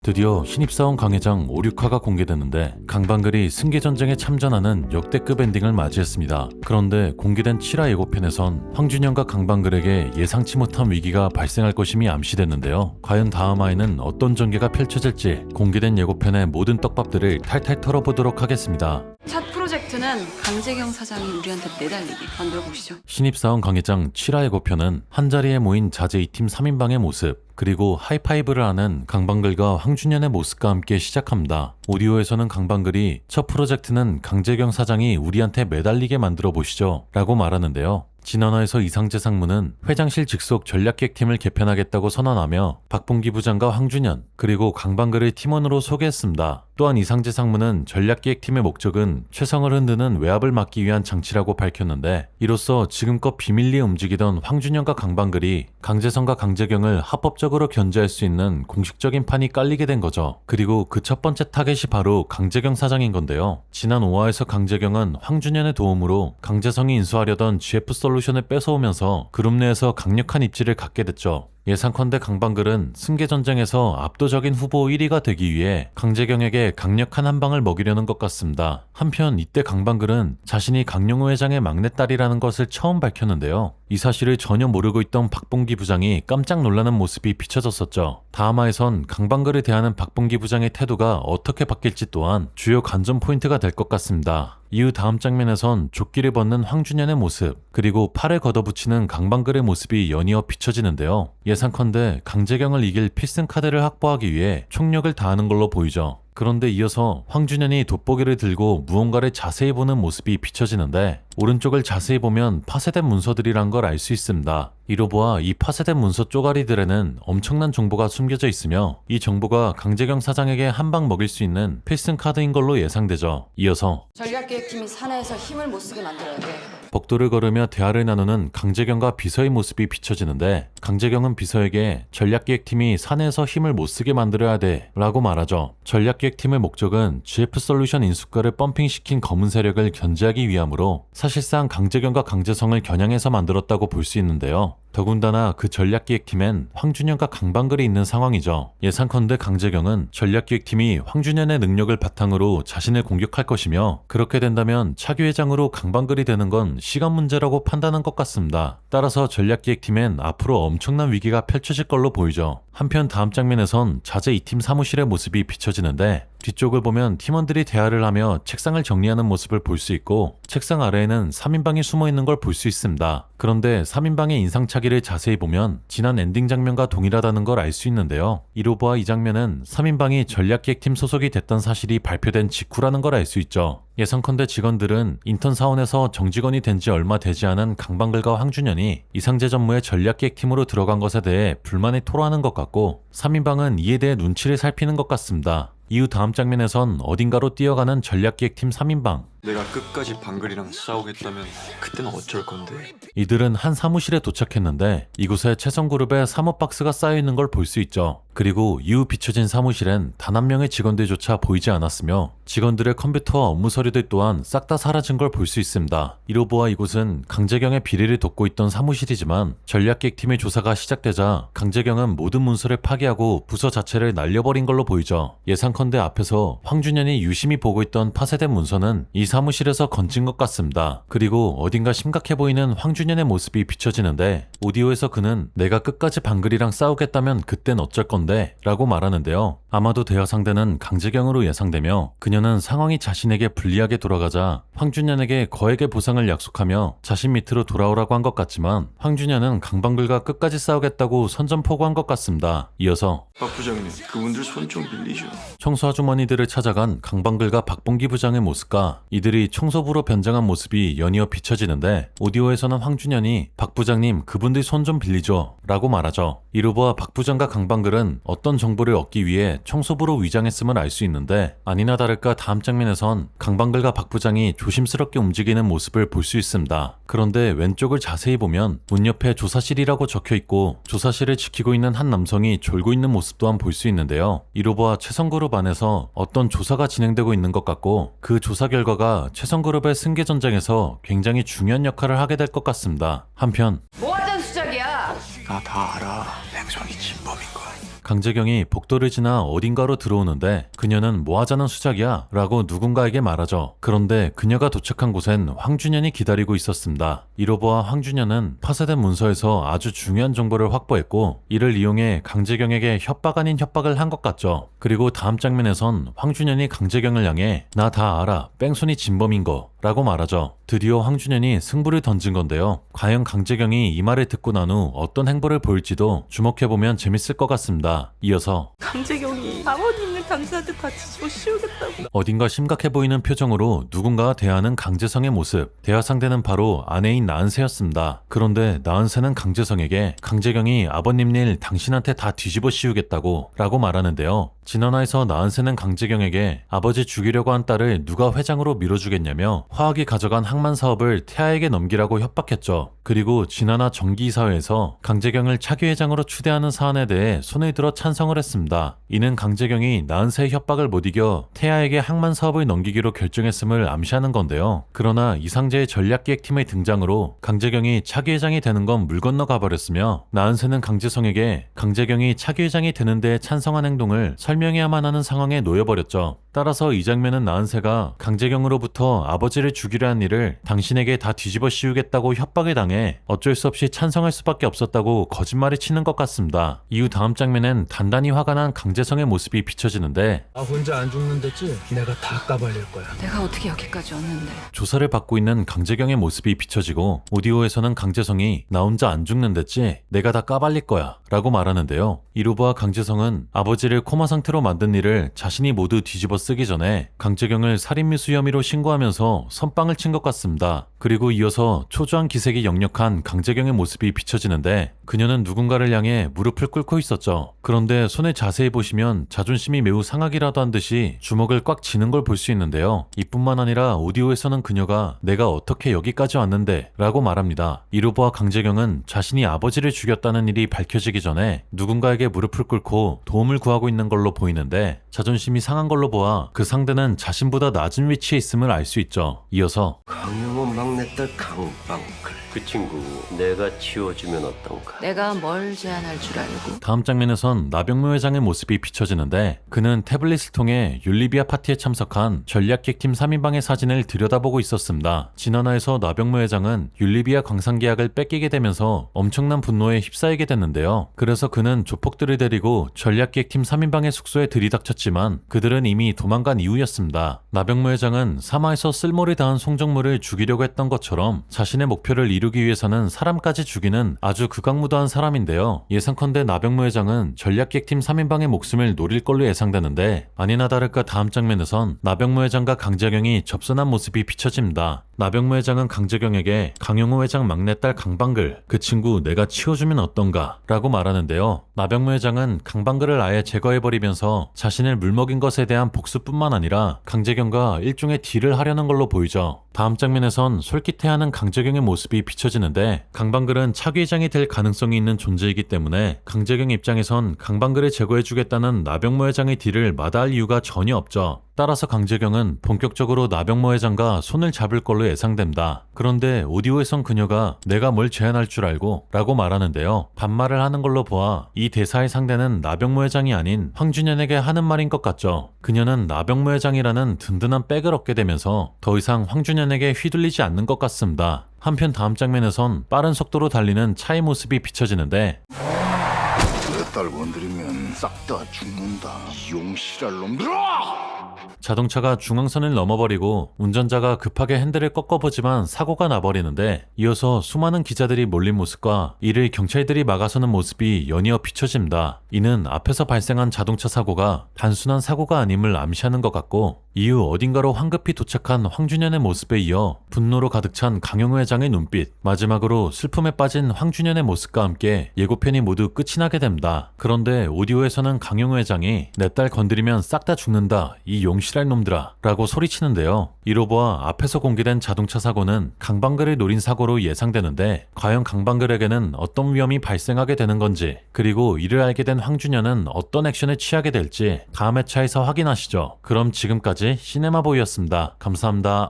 드디어 신입사원 강회장 5, 6화가 공개됐는데 강방글이 승계전쟁에 참전하는 역대급 엔딩을 맞이했습니다. 그런데 공개된 7화 예고편에선 황준영과 강방글에게 예상치 못한 위기가 발생할 것임이 암시됐는데요. 과연 다음 화에는 어떤 전개가 펼쳐질지 공개된 예고편의 모든 떡밥들을 탈탈 털어보도록 하겠습니다. 첫 프로젝트는 강재경 사장이 우리한테 내달리기 만들어보시죠. 신입사원 강회장 7화 예고편은 한자리에 모인 자제 2팀 3인방의 모습 그리고 하이파이브를 하는 강방글과 황준현의 모습과 함께 시작합니다. 오디오에서는 강방글이 첫 프로젝트는 강재경 사장이 우리한테 매달리게 만들어 보시죠 라고 말하는데요. 지난화에서 이상재 상무는 회장실 직속 전략기획팀을 개편하겠다고 선언하며 박봉기 부장과 황준현 그리고 강방글을 팀원으로 소개했습니다. 또한 이상재 상무는 전략기획팀의 목적은 최성을 흔드는 외압을 막기 위한 장치라고 밝혔는데 이로써 지금껏 비밀리에 움직이던 황준현과 강방글이 강재성과 강재경을 합법적으로 견제할 수 있는 공식적인 판이 깔리게 된 거죠. 그리고 그 첫 번째 타겟이 바로 강재경 사장인 건데요. 지난 5화에서 강재경은 황준현의 도움으로 강재성이 인수하려던 GF솔루션을 뺏어오면서 그룹 내에서 강력한 입지를 갖게 됐죠. 예상컨대 강방글은 승계전쟁에서 압도적인 후보 1위가 되기 위해 강재경에게 강력한 한방을 먹이려는 것 같습니다. 한편 이때 강방글은 자신이 강용호 회장의 막내딸이라는 것을 처음 밝혔는데요. 이 사실을 전혀 모르고 있던 박봉기 부장이 깜짝 놀라는 모습이 비춰졌었죠. 다음화에선 강방글을 대하는 박봉기 부장의 태도가 어떻게 바뀔지 또한 주요 관전 포인트가 될 것 같습니다. 이후 다음 장면에선 조끼를 벗는 황준현의 모습 그리고 팔을 걷어붙이는 강방글의 모습이 연이어 비춰지는데요. 예상컨대 강재경을 이길 필승카드를 확보하기 위해 총력을 다하는 걸로 보이죠. 그런데 이어서 황준현이 돋보기를 들고 무언가를 자세히 보는 모습이 비춰지는데 오른쪽을 자세히 보면 파쇄된 문서들이란 걸 알 수 있습니다. 이로 보아 이 파쇄된 문서 쪼가리들에는 엄청난 정보가 숨겨져 있으며 이 정보가 강재경 사장에게 한 방 먹일 수 있는 필승카드인 걸로 예상되죠. 이어서 전략기획팀이 사내에서 힘을 못 쓰게 만들어야 돼. 벽돌을 걸으며 대화를 나누는 강재경과 비서의 모습이 비춰지는데 강재경은 비서에게 전략기획팀이 사내에서 힘을 못 쓰게 만들어야 돼 라고 말하죠. 전략기획팀의 목적은 GF솔루션 인수가를 펌핑시킨 검은 세력을 견제하기 위함으로 사실상 강재경과 강재성을 겨냥해서 만들었다고 볼 수 있는데요. 더군다나 그 전략기획팀엔 황준현과 강방글이 있는 상황이죠. 예상컨대 강재경은 전략기획팀이 황준현의 능력을 바탕으로 자신을 공격할 것이며 그렇게 된다면 차기 회장으로 강방글이 되는 건 시간 문제라고 판단한 것 같습니다. 따라서 전략기획팀엔 앞으로 엄청난 위기가 펼쳐질 걸로 보이죠. 한편 다음 장면에선 자제 2팀 사무실의 모습이 비춰지는데 뒤쪽을 보면 팀원들이 대화를 하며 책상을 정리하는 모습을 볼 수 있고 책상 아래에는 3인방이 숨어있는 걸 볼 수 있습니다. 그런데 3인방의 인상착의를 자세히 보면 지난 엔딩 장면과 동일하다는 걸 알 수 있는데요. 이로 보아 이 장면은 3인방이 전략기획팀 소속이 됐던 사실이 발표된 직후라는 걸 알 수 있죠. 예상컨대 직원들은 인턴 사원에서 정직원이 된 지 얼마 되지 않은 강방글과 황준현이 이상재 전무의 전략기획팀으로 들어간 것에 대해 불만을 토로하는 것 같고 3인방은 이에 대해 눈치를 살피는 것 같습니다. 이후 다음 장면에선 어딘가로 뛰어가는 전략기획팀 3인방 내가 끝까지 방글이랑 싸우겠다면 그땐 어쩔 건데? 이들은 한 사무실에 도착했는데 이곳에 채성그룹의 사무박스가 쌓여있는 걸 볼 수 있죠. 그리고 이후 비춰진 사무실엔 단 한 명의 직원들조차 보이지 않았으며 직원들의 컴퓨터와 업무 서류들 또한 싹 다 사라진 걸 볼 수 있습니다. 이로 보아 이곳은 강재경의 비리를 돕고 있던 사무실이지만 전략기획팀의 조사가 시작되자 강재경은 모든 문서를 파기하고 부서 자체를 날려버린 걸로 보이죠. 예상컨대 앞에서 황준현이 유심히 보고 있던 파쇄된 문서는 이 사무실에서 건진 것 같습니다. 그리고 어딘가 심각해 보이는 황준현의 모습이 비춰지는데 오디오에서 그는 내가 끝까지 방글이랑 싸우겠다면 그땐 어쩔 건데 라고 말하는데요. 아마도 대화 상대는 강재경으로 예상되며 그녀는 상황이 자신에게 불리하게 돌아가자 황준현에게 거액의 보상을 약속하며 자신 밑으로 돌아오라고 한 것 같지만 황준현은 강방글과 끝까지 싸우겠다고 선전포고한 것 같습니다. 이어서 박 부장님, 그분들 손 좀 빌리죠. 청소 아주머니들을 찾아간 강방글과 박봉기 부장의 모습과 이들이 청소부로 변장한 모습이 연이어 비춰지는데 오디오에서는 황준현이 박 부장님 그분들 손 좀 빌리죠 라고 말하죠. 이로 보아 박 부장과 강방글은 어떤 정보를 얻기 위해 청소부로 위장했음을 알 수 있는데 아니나 다를까 다음 장면에선 강방글과 박 부장이 조심스럽게 움직이는 모습을 볼 수 있습니다. 그런데 왼쪽을 자세히 보면 문 옆에 조사실이라고 적혀있고 조사실을 지키고 있는 한 남성이 졸고 있는 모습 또한 볼 수 있는데요. 이로 보아 최성그룹 안에서 어떤 조사가 진행되고 있는 것 같고 그 조사 결과가 최성그룹의 승계전쟁에서 굉장히 중요한 역할을 하게 될 것 같습니다. 한편 뭐 하던 수작이야? 나 다 알아. 맹성이 진범인 거. 강재경이 복도를 지나 어딘가로 들어오는데 그녀는 뭐 하자는 수작이야? 라고 누군가에게 말하죠. 그런데 그녀가 도착한 곳엔 황준현이 기다리고 있었습니다. 이로 보아 황준현은 파쇄된 문서에서 아주 중요한 정보를 확보했고 이를 이용해 강재경에게 협박 아닌 협박을 한 것 같죠. 그리고 다음 장면에선 황준현이 강재경을 향해 나 다 알아, 뺑소니 진범인 거 라고 말하죠. 드디어 황준현이 승부를 던진 건데요. 과연 강재경이 이 말을 듣고 난 후 어떤 행보를 보일지도 주목해보면 재밌을 것 같습니다. 이어서 강재경이 아버님을 당신한테 다 뒤집어 씌우겠다고. 어딘가 심각해 보이는 표정으로 누군가와 대하는 강재성의 모습. 대화 상대는 바로 아내인 나은세였습니다. 그런데 나은세는 강재성에게 강재경이 아버님 일 당신한테 다 뒤집어 씌우겠다고 라고 말하는데요. 진원화에서 나은세는 강재경에게 아버지 죽이려고 한 딸을 누가 회장으로 밀어주겠냐며 화학이 가져간 항만 사업을 태아에게 넘기라고 협박했죠. 그리고 진원화 정기이사회에서 강재경을 차기 회장으로 추대하는 사안에 대해 손을 들어 찬성을 했습니다. 이는 강재경이 나은세의 협박을 못 이겨 태아에게 항만 사업을 넘기기로 결정했음을 암시하는 건데요. 그러나 이상재의 전략기획팀의 등장으로 강재경이 차기 회장이 되는 건 물 건너 가버렸으며 나은세는 강재성에게 강재경이 차기 회장이 되는 데 찬성한 행동을 설명해야만 하는 상황에 놓여버렸죠. 따라서 이 장면은 나은세가 강재경으로부터 아버지를 죽이려 한 일을 당신에게 다 뒤집어 씌우겠다고 협박을 당해 어쩔 수 없이 찬성할 수밖에 없었다고 거짓말을 치는 것 같습니다. 이후 다음 장면엔 단단히 화가 난 강재성의 모습이 비춰지는데 나 혼자 안 죽는댔지? 내가 다 까발릴 거야. 내가 어떻게 여기까지 왔는데. 조사를 받고 있는 강재경의 모습이 비춰지고 오디오에서는 강재성이 나 혼자 안 죽는댔지? 내가 다 까발릴 거야 라고 말하는데요. 이로 보아 강재성은 아버지를 코마 상태로 만든 일을 자신이 모두 뒤집어 쓰기 전에 강재경을 살인미수 혐의로 신고하면서 선빵을 친 것 같습니다. 그리고 이어서 초조한 기색이 역력한 강재경의 모습이 비춰지는데 그녀는 누군가를 향해 무릎을 꿇고 있었죠. 그런데 손을 자세히 보시면 자존심이 매우 상하기라도 한 듯이 주먹을 꽉 쥐는 걸 볼 수 있는데요. 이뿐만 아니라 오디오에서는 그녀가 내가 어떻게 여기까지 왔는데 라고 말합니다. 이로 보아 강재경은 자신이 아버지를 죽였다는 일이 밝혀지기 전에 누군가에게 무릎을 꿇고 도움을 구하고 있는 걸로 보이는데 자존심이 상한 걸로 보아 그 상대는 자신보다 낮은 위치에 있음을 알 수 있죠. 이어서 강영호 막내딸 강빵클 그 친구 내가 치워주면 어떤가? 내가 뭘 제안할 줄 알고. 다음 장면에선 나병무 회장의 모습이 비춰지는데 그는 태블릿을 통해 율리비아 파티에 참석한 전략기획팀 3인방의 사진을 들여다보고 있었습니다. 진화나에서 나병무 회장은 율리비아 광산 계약을 뺏기게 되면서 엄청난 분노에 휩싸이게 됐는데요. 그래서 그는 조폭들을 데리고 전략기획팀 3인방의 숙소에 들이닥쳤지만 그들은 이미 도망간 이후였습니다. 나병무 회장은 사마에서 쓸모를 다한 송정무를 죽이려고 했던 것처럼 자신의 목표를 이루기 위해서는 사람까지 죽이는 아주 극악무도한 사람인데요. 예상컨대 나병무 회장은 전략기획팀 3인방의 목숨을 노릴 걸로 예상되는데 아니나 다를까 다음 장면에선 나병무 회장과 강재경이 접선한 모습이 비춰집니다. 나병무 회장은 강재경에게 강용호 회장 막내딸 강방글 그 친구 내가 치워주면 어떤가 라고 말하는데요. 나병무 회장은 강방글을 아예 제거해버리면서 자신을 물먹인 것에 대한 복수뿐만 아니라 강재경과 일종의 딜을 하려는 걸로 보이죠. 다음 장면에선 솔깃해하는 강재경의 모습이 비춰지는데 강방글은 차기 회장이 될 가능성이 있는 존재이기 때문에 강재경 입장에선 강방글을 제거해주겠다는 나병무 회장의 딜을 마다할 이유가 전혀 없죠. 따라서 강재경은 본격적으로 나병무 회장과 손을 잡을 걸로 예상됩니다. 그런데 오디오에선 그녀가 내가 뭘 제안할 줄 알고 라고 말하는데요. 반말을 하는 걸로 보아 이 대사의 상대는 나병무 회장이 아닌 황준현에게 하는 말인 것 같죠. 그녀는 나병무 회장이라는 든든한 백을 얻게 되면서 더 이상 황준현에게 휘둘리지 않는 것 같습니다. 한편 다음 장면에선 빠른 속도로 달리는 차의 모습이 비춰지는데 내 딸 건드리면 싹 다 죽는다. 용실할 놈들아! 자동차가 중앙선을 넘어버리고 운전자가 급하게 핸들을 꺾어보지만 사고가 나버리는데 이어서 수많은 기자들이 몰린 모습과 이를 경찰들이 막아서는 모습이 연이어 비춰집니다. 이는 앞에서 발생한 자동차 사고가 단순한 사고가 아님을 암시하는 것 같고 이후 어딘가로 황급히 도착한 황준현의 모습에 이어 분노로 가득 찬 강용호 회장의 눈빛, 마지막으로 슬픔에 빠진 황준현의 모습과 함께 예고편이 모두 끝이 나게 됩니다. 그런데 오디오에서는 강용호 회장이 내 딸 건드리면 싹 다 죽는다 이 용실할 놈들아 라고 소리치는데요. 이로 보아 앞에서 공개된 자동차 사고는 강방글을 노린 사고로 예상되는데 과연 강방글에게는 어떤 위험이 발생하게 되는 건지 그리고 이를 알게 된 황준현은 어떤 액션을 취하게 될지 다음 회차에서 확인하시죠. 그럼 지금까지 시네마보이였습니다. 감사합니다.